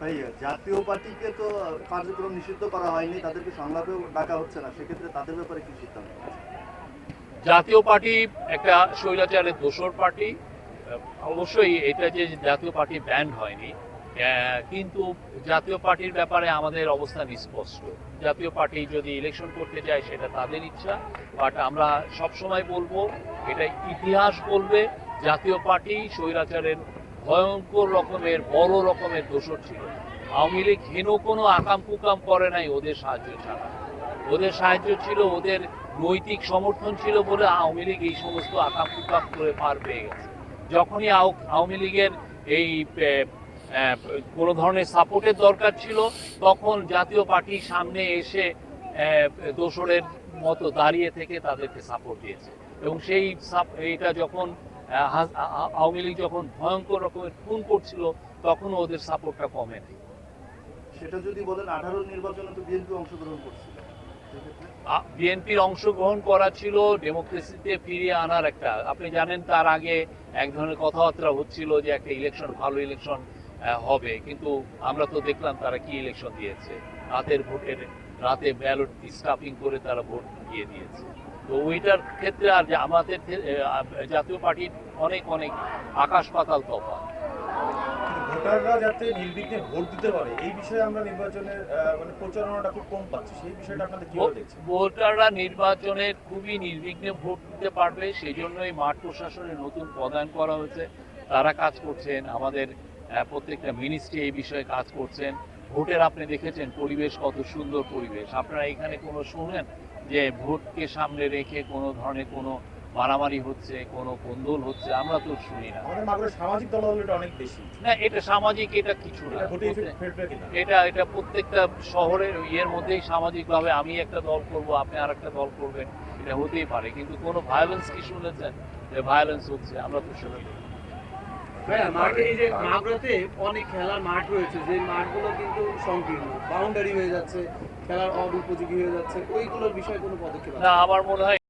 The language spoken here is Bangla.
ভাই, জাতীয় পার্টিকে তো কার্যক্রম নিষিদ্ধ করা হয়নি, তাদেরকে সংলাপেও ডাকা হচ্ছে না, সেক্ষেত্রে তাদের ব্যাপারে কি সিদ্ধান্ত? জাতীয় পার্টি একটা স্বৈরাচারের দোসর পার্টি। অবশ্যই এটা যে জাতীয় পার্টি ব্যান্ড হয়নি, কিন্তু জাতীয় পার্টির ব্যাপারে আমাদের অবস্থান স্পষ্ট। জাতীয় পার্টি যদি ইলেকশন করতে চায় সেটা তাদের ইচ্ছা, বাট আমরা সবসময় বলবো, এটা ইতিহাস বলবে, জাতীয় পার্টি স্বৈরাচারের ভয়ঙ্কর রকমের বড় রকমের দোসর ছিল। আওয়ামী লীগ হেন কোনো আকাম কুকাম করে নাই ওদের সাহায্য ছাড়া। ওদের সাহায্য ছিল, ওদের নৈতিক সমর্থন ছিল বলে আওয়ামী লীগ এই সমস্ত আকাম কুকাম করে পার পেয়ে গেছে। যখনই আওয়ামী লীগের এই কোনো ধরনের সাপোর্টের দরকার ছিল, তখন জাতীয় পার্টি সামনে এসে দোসরের মতো দাঁড়িয়ে থেকে তাদেরকে সাপোর্ট দিয়েছে। এবং সেই এইটা যখন আওয়ামী লীগ যখন ভয়ঙ্কর রকমের খুন করছিল, তখনও ওদের সাপোর্টটা কমেনি। সেটা যদি বলেন, 18 নির্বাচনে তো বিএনপি অংশগ্রহণ করছিল, বিএনপির অংশগ্রহণ করা ছিল ডেমোক্রেসিতে ফিরিয়ে আনার একটা। আপনি জানেন তার আগে এক ধরনের কথাবার্তা হচ্ছিল যে একটা ইলেকশন, ভালো ইলেকশন হবে, কিন্তু আমরা তো দেখলাম তারা কি ইলেকশন দিয়েছে। রাতে ব্যালট স্টাফিং করে তারা ভোট দিয়ে দিয়েছে। তো ওইটার ক্ষেত্রে আর আমাদের জাতীয় পার্টির অনেক অনেক আকাশ পাতাল তফাৎ। ভোটাররা যাতে নির্বিঘ্নে ভোট দিতে পারে, এই বিষয়ে আমরা নির্বাচনের প্রচারণাটা খুব কম পাচ্ছি, সেই বিষয়টা আপনাদের কিভাবে দেখছেন? ভোটাররা নির্বাচনে খুবই নির্বিঘ্নে ভোট দিতে পারবে, সেই জন্যই মাঠ প্রশাসনের নতুন পদায়ন করা হয়েছে। তারা কাজ করছেন, আমাদের প্রত্যেকটা মিনিস্ট্রি এই বিষয়ে কাজ করছেন। ভোটের আপনি দেখেছেন পরিবেশ, কত সুন্দর পরিবেশ। আপনারা এখানে কোনো শুনেন যে ভোটকে সামনে রেখে কোনো ধরনের কোনো মারামারি হচ্ছে, কোনো কোন্দল হচ্ছে? আমরা তো শুনি না। সামাজিক দলাদলিটা অনেক বেশি। না, এটা সামাজিক, এটা কিছু না। এটা প্রত্যেকটা শহরের ইয়ের মধ্যেই সামাজিকভাবে আমি একটা দল করব, আপনি আর একটা দল করবেন, এটা হতেই পারে। কিন্তু কোনো ভায়োলেন্স কি শুনেছেন যে ভায়োলেন্স হচ্ছে? আমরা তো শুনি। এই যে মাগুরাতে অনেক খেলার মাঠ রয়েছে, যে মাঠগুলো কিন্তু সংকীর্ণ, বাউন্ডারি হয়ে যাচ্ছে, খেলার অনুপযোগী হয়ে যাচ্ছে, ওইগুলোর বিষয়ে কোনো পদক্ষেপ? না, আমার মনে হয়